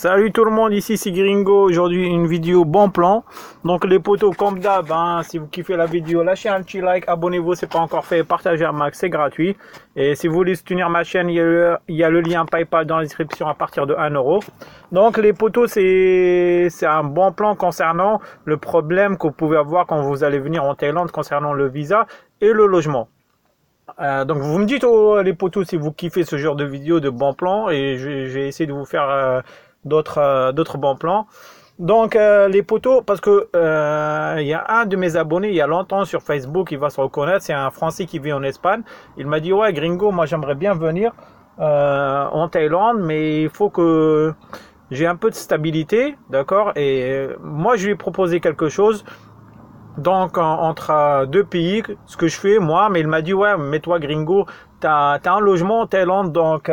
Salut tout le monde, ici c'est Gringo. Aujourd'hui une vidéo bon plan. Donc les potos comme d'hab, hein, si vous kiffez la vidéo, lâchez un petit like, abonnez-vous, c'est pas encore fait, partagez un max, c'est gratuit. Et si vous voulez soutenir ma chaîne, il y a le lien PayPal dans la description à partir de 1 euro. Donc les potos, c'est un bon plan concernant le problème que vous pouvez avoir quand vous allez venir en Thaïlande concernant le visa et le logement. Donc vous me dites les potos si vous kiffez ce genre de vidéo de bons plans, et je vais essayer de vous faire d'autres bons plans. Donc les potos, parce que il y a un de mes abonnés il y a longtemps sur Facebook, il va se reconnaître, c'est un Français qui vit en Espagne. Il m'a dit ouais Gringo, moi j'aimerais bien venir en Thaïlande, mais il faut que j'ai un peu de stabilité, d'accord. Et moi je lui ai proposé quelque chose. Donc entre deux pays, ce que je fais moi, mais il m'a dit ouais, mais toi Gringo, t'as un logement en Thaïlande, donc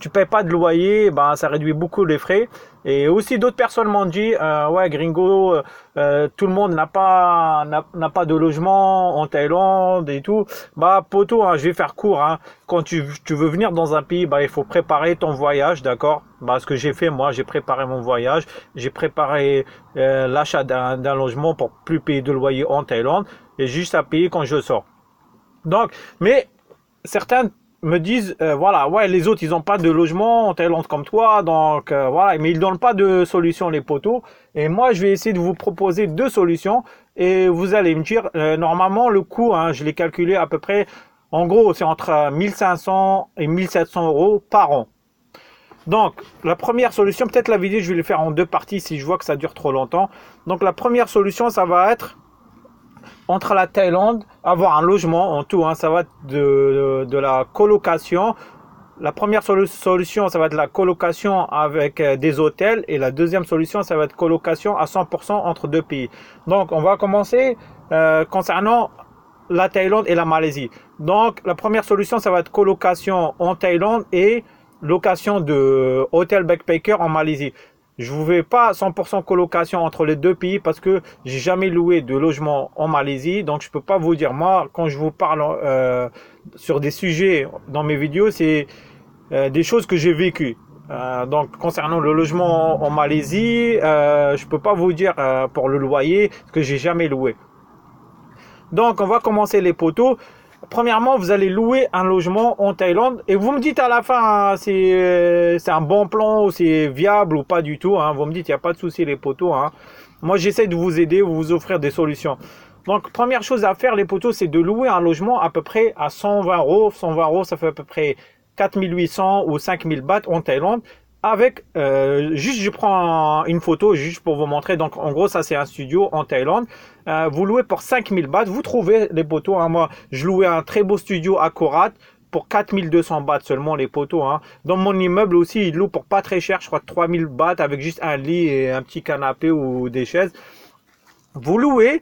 tu payes pas de loyer, ben ça réduit beaucoup les frais. Et aussi d'autres personnes m'ont dit ouais Gringo, tout le monde n'a pas de logement en Thaïlande et tout. Bah poto, hein, je vais faire court, hein. Quand tu veux venir dans un pays, bah il faut préparer ton voyage, d'accord. Bah ce que j'ai fait moi, j'ai préparé mon voyage, j'ai préparé l'achat d'un logement pour plus payer de loyer en Thaïlande, et juste à payer quand je sors. Donc, mais certains me disent voilà, ouais, les autres ils ont pas de logement en Thaïlande comme toi, donc voilà, mais ils donnent pas de solution, les potos. Et moi je vais essayer de vous proposer deux solutions, et vous allez me dire normalement le coût, hein, je l'ai calculé à peu près, en gros c'est entre 1500 et 1700 euros par an. Donc la première solution, peut-être la vidéo je vais le faire en deux parties si je vois que ça dure trop longtemps. Donc la première solution, ça va être entre la Thaïlande, avoir un logement en tout, hein, ça va être de la colocation. La première solution, ça va être la colocation avec des hôtels, et la deuxième solution, ça va être colocation à 100% entre deux pays. Donc on va commencer concernant la Thaïlande et la Malaisie. Donc la première solution, ça va être colocation en Thaïlande et location de hôtel backpacker en Malaisie. Je ne vais pas 100% colocation entre les deux pays parce que j'ai jamais loué de logement en Malaisie. Donc je peux pas vous dire, moi quand je vous parle sur des sujets dans mes vidéos, c'est des choses que j'ai vécues. Donc concernant le logement en Malaisie, je peux pas vous dire pour le loyer parce que j'ai jamais loué. Donc on va commencer les potos. Premièrement, vous allez louer un logement en Thaïlande, et vous me dites à la fin, hein, c'est un bon plan ou c'est viable ou pas du tout, hein. Vous me dites, il n'y a pas de souci les potos, hein. Moi j'essaie de vous aider, vous offrir des solutions. Donc première chose à faire les potos, c'est de louer un logement à peu près à 120 euros. 120 euros, ça fait à peu près 4800 ou 5000 bahts en Thaïlande. Avec juste je prends une photo juste pour vous montrer. Donc en gros ça c'est un studio en Thaïlande. Vous louez pour 5000 bahts, vous trouvez les potos, hein. Moi je louais un très beau studio à Korat pour 4200 bahts seulement les potos, hein. Dans mon immeuble aussi il loue pour pas très cher, je crois 3000 bahts avec juste un lit et un petit canapé ou des chaises. Vous louez.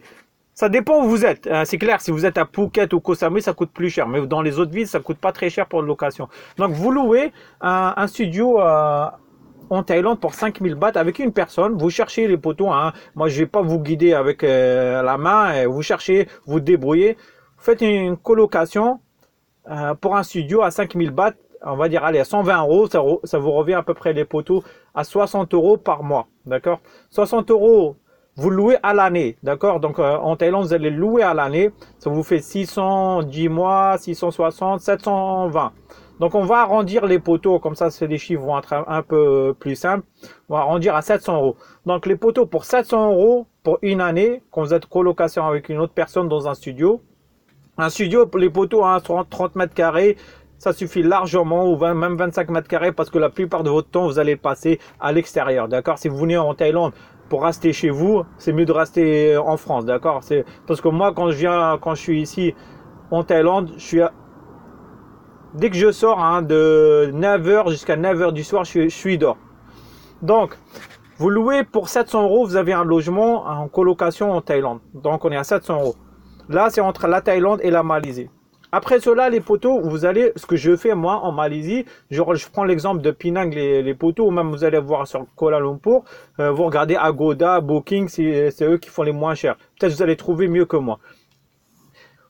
Ça dépend où vous êtes. C'est clair, si vous êtes à Phuket ou Koh Samui, ça coûte plus cher. Mais dans les autres villes, ça coûte pas très cher pour la location. Donc, vous louez un studio en Thaïlande pour 5000 bahts avec une personne. Vous cherchez les potos, hein. Moi, je vais pas vous guider avec la main. Vous cherchez, vous débrouillez. Vous faites une colocation pour un studio à 5000 bahts. On va dire, allez, à 120 euros. Ça vous revient à peu près les potos à 60 euros par mois. D'accord? 60 euros. Vous louez à l'année, d'accord? Donc en Thaïlande, vous allez louer à l'année. Ça vous fait 610 mois, 660, 720. Donc on va arrondir les potos, comme ça les chiffres vont être un peu plus simples. On va arrondir à 700 euros. Donc les potos pour 700 euros pour une année, quand vous êtes colocation avec une autre personne dans un studio. Un studio, les potos, hein, 30 mètres carrés. Ça suffit largement, ou même 25 mètres carrés, parce que la plupart de votre temps, vous allez le passer à l'extérieur, d'accord? Si vous venez en Thaïlande pour rester chez vous, c'est mieux de rester en France, d'accord? C'est parce que moi, quand je suis ici en Thaïlande, dès que je sors, hein, de 9h jusqu'à 9h du soir, je suis dehors. Donc, vous louez pour 700 euros, vous avez un logement en colocation en Thaïlande. Donc, on est à 700 euros. Là, c'est entre la Thaïlande et la Malaisie. Après cela, les potos, vous allez, ce que je fais moi en Malaisie, je prends l'exemple de Penang, les potos, ou même vous allez voir sur Kuala Lumpur, vous regardez Agoda, Booking, c'est eux qui font les moins chers. Peut-être vous allez trouver mieux que moi.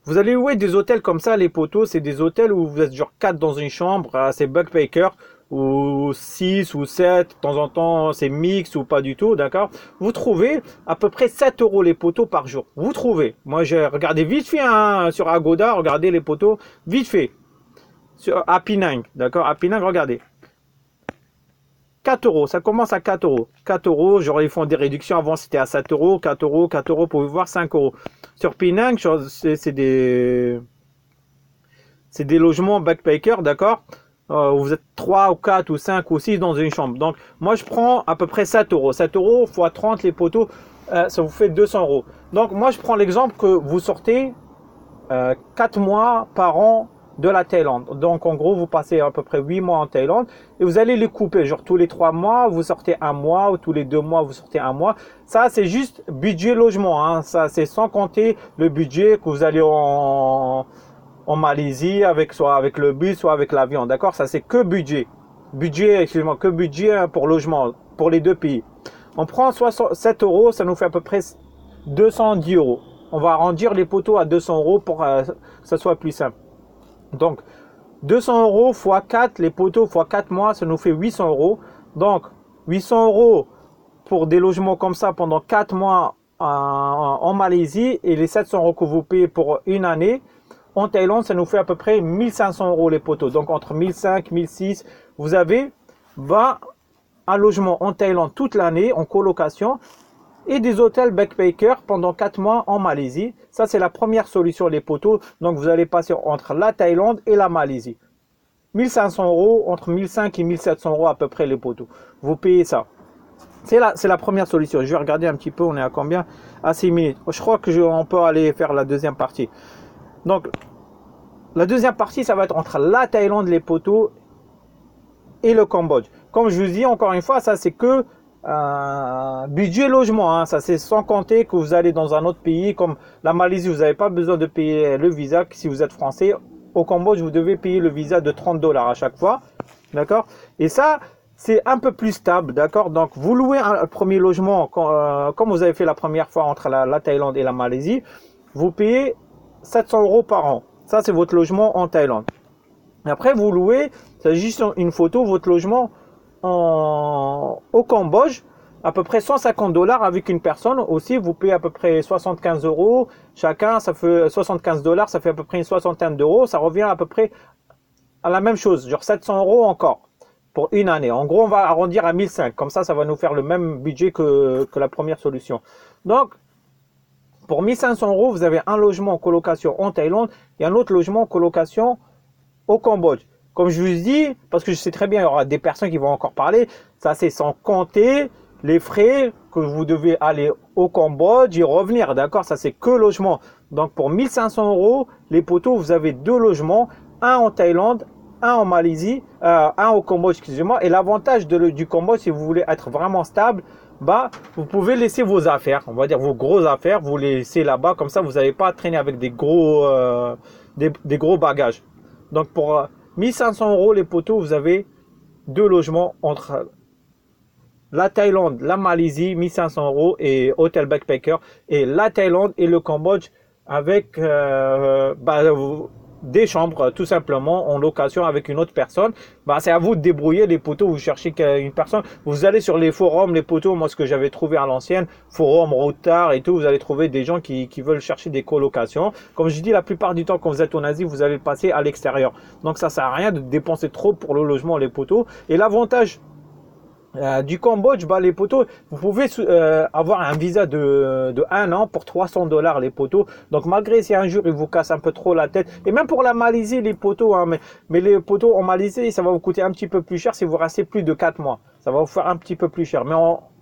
Vous allez louer des hôtels comme ça, les potos, c'est des hôtels où vous êtes genre 4 dans une chambre, c'est backpacker. ou 6 ou 7, de temps en temps c'est mix ou pas du tout, d'accord? Vous trouvez à peu près 7 euros les poteaux par jour. Vous trouvez. Moi j'ai regardé vite fait hein, sur Agoda, regardez les poteaux, vite fait. À Penang, d'accord? À Penang, regardez. 4 euros, ça commence à 4 euros. 4 euros, genre ils font des réductions. Avant c'était à 7 euros, 4 euros, 4 euros, vous pouvez voir 5 euros. Sur Penang, c'est des logements backpackers, d'accord? Vous êtes 3 ou 4 ou 5 ou 6 dans une chambre. Donc moi je prends à peu près 7 euros. 7 euros x 30 les poteaux, ça vous fait 200 euros. Donc moi je prends l'exemple que vous sortez 4 mois par an de la Thaïlande. Donc en gros vous passez à peu près 8 mois en Thaïlande et vous allez les couper. Genre tous les 3 mois vous sortez un mois ou tous les 2 mois vous sortez un mois. Ça c'est juste budget logement. Hein. Ça c'est sans compter le budget que vous allez en Malaisie soit avec le bus soit avec l'avion. D'accord? Ça c'est que budget. Excusez-moi, que budget pour logement pour les deux pays. On prend 7 euros, ça nous fait à peu près 210 euros. On va arrondir les poteaux à 200 euros pour que ça soit plus simple. Donc, 200 euros x 4, les poteaux x 4 mois, ça nous fait 800 euros. Donc, 800 euros pour des logements comme ça pendant 4 mois en Malaisie et les 700 euros que vous payez pour une année en Thaïlande, ça nous fait à peu près 1500 euros les poteaux. Donc, entre 1500 et 1600, vous avez un logement en Thaïlande toute l'année en colocation et des hôtels backpackers pendant 4 mois en Malaisie. Ça, c'est la première solution, les poteaux. Donc, vous allez passer entre la Thaïlande et la Malaisie. 1500 euros, entre 1500 et 1700 euros à peu près les poteaux. Vous payez ça. C'est la première solution. Je vais regarder un petit peu, on est à combien? À 6 minutes. Je crois qu'on peut aller faire la deuxième partie. Donc, la deuxième partie, ça va être entre la Thaïlande, les poteaux et le Cambodge. Comme je vous dis, encore une fois, ça c'est que budget logement, hein. Ça c'est sans compter que vous allez dans un autre pays comme la Malaisie, vous n'avez pas besoin de payer le visa si vous êtes français. Au Cambodge, vous devez payer le visa de 30 $ à chaque fois, d'accord? Et ça, c'est un peu plus stable, d'accord? Donc, vous louez un premier logement, comme vous avez fait la première fois entre la Thaïlande et la Malaisie, vous payez 700 euros par an. Ça, c'est votre logement en Thaïlande. Et après, vous louez, c'est juste une photo, votre logement au Cambodge, à peu près 150 $ avec une personne. Aussi, vous payez à peu près 75 euros chacun, ça fait 75 $, ça fait à peu près une soixantaine d'euros. Ça revient à peu près à la même chose, genre 700 euros encore pour une année. En gros, on va arrondir à 1500. Comme ça va nous faire le même budget que la première solution. Donc, pour 1500 euros, vous avez un logement en colocation en Thaïlande et un autre logement en colocation au Cambodge. Comme je vous dis, parce que je sais très bien, il y aura des personnes qui vont encore parler, ça c'est sans compter les frais que vous devez aller au Cambodge et revenir, d'accord? Ça c'est que logement. Donc pour 1500 euros, les poteaux, vous avez deux logements, un en Thaïlande, un en Malaisie, un au Cambodge, excusez-moi. Et l'avantage du Cambodge, si vous voulez être vraiment stable, vous pouvez laisser vos affaires, on va dire vos grosses affaires, vous les laissez là-bas, comme ça vous n'avez pas à traîner avec des gros bagages. Donc pour 1500 euros les poteaux, vous avez deux logements entre la Thaïlande, la Malaisie, 1500 euros et hôtel backpacker, et la Thaïlande et le Cambodge avec des chambres tout simplement en location avec une autre personne. C'est à vous de débrouiller les poteaux, vous cherchez une personne, vous allez sur les forums, les poteaux, moi ce que j'avais trouvé à l'ancienne, forum, Routard et tout, vous allez trouver des gens qui veulent chercher des colocations. Comme je dis, la plupart du temps quand vous êtes en Asie, vous allez le passer à l'extérieur. Donc ça sert à rien de dépenser trop pour le logement, les poteaux. Et l'avantage du Cambodge, les poteaux, vous pouvez avoir un visa de 1 an pour 300 $ les poteaux. Donc malgré si un jour il vous casse un peu trop la tête, et même pour la Malaisie les poteaux, hein, mais les poteaux en Malaisie ça va vous coûter un petit peu plus cher si vous restez plus de 4 mois. Ça va vous faire un petit peu plus cher. Mais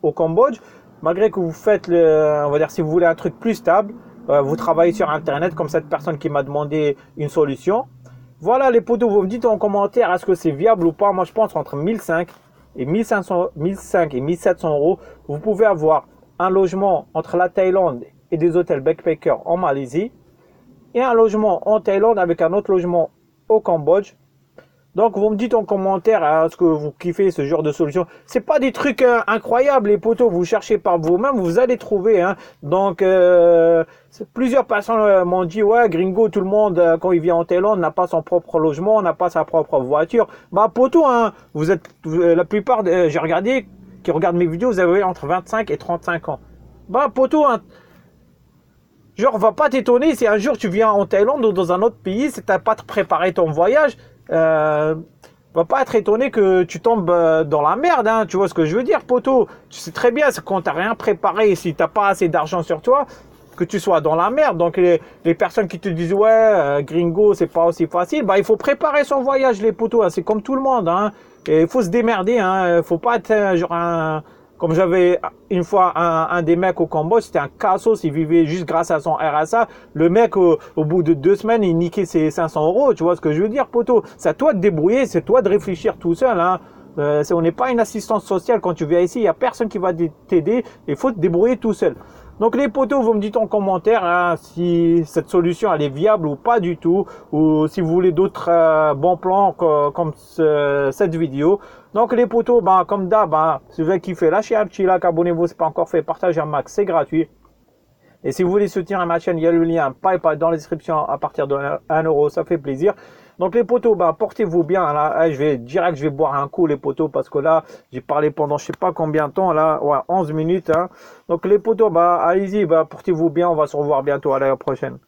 au Cambodge, malgré que vous faites on va dire si vous voulez un truc plus stable, vous travaillez sur internet comme cette personne qui m'a demandé une solution. Voilà les poteaux, vous me dites en commentaire est-ce que c'est viable ou pas. Moi je pense entre 1500 et 1500 et 1700 euros, vous pouvez avoir un logement entre la Thaïlande et des hôtels backpackers en Malaisie et un logement en Thaïlande avec un autre logement au Cambodge Donc vous me dites en commentaire ce que vous kiffez ce genre de solution. C'est pas des trucs incroyables les potos, vous cherchez par vous-même, vous allez trouver. Hein. Donc plusieurs personnes m'ont dit ouais gringo, tout le monde quand il vient en Thaïlande n'a pas son propre logement, n'a pas sa propre voiture. Bah potos, hein, vous êtes la plupart, j'ai regardé, qui regardent mes vidéos, vous avez entre 25 et 35 ans. Bah potos, hein, genre, va pas t'étonner si un jour tu viens en Thaïlande ou dans un autre pays, si t'as pas préparé ton voyage, va pas être étonné que tu tombes dans la merde, hein. Tu vois ce que je veux dire, poto? Tu sais très bien, c'est quand t'as rien préparé, si t'as pas assez d'argent sur toi, que tu sois dans la merde. Donc les personnes qui te disent ouais, gringo, c'est pas aussi facile, bah il faut préparer son voyage, les potos. Hein. C'est comme tout le monde, hein. Et il faut se démerder, hein. Faut pas être genre un comme j'avais une fois un des mecs au Cambodge, c'était un cassos, il vivait juste grâce à son RSA. Le mec, au bout de 2 semaines, il niquait ses 500 euros. Tu vois ce que je veux dire, poto? C'est à toi de débrouiller, c'est toi de réfléchir tout seul. Hein. On n'est pas une assistance sociale. Quand tu viens ici, il n'y a personne qui va t'aider. Il faut te débrouiller tout seul. Donc les potos, vous me dites en commentaire hein, si cette solution elle est viable ou pas du tout, ou si vous voulez d'autres bons plans comme cette vidéo. Donc les potos, ben, comme d'hab, ben, si vous avez kiffé, lâchez un petit like, abonnez-vous, c'est pas encore fait, partagez un max, c'est gratuit. Et si vous voulez soutenir ma chaîne, il y a le lien PayPal dans la description à partir de 1 euro, ça fait plaisir. Donc les potos, bah, portez-vous bien. Là, je vais boire un coup les potos parce que là, j'ai parlé pendant je sais pas combien de temps, là, ouais, 11 minutes. Hein. Donc les potos, bah, allez-y, bah, portez-vous bien, on va se revoir bientôt, à la prochaine.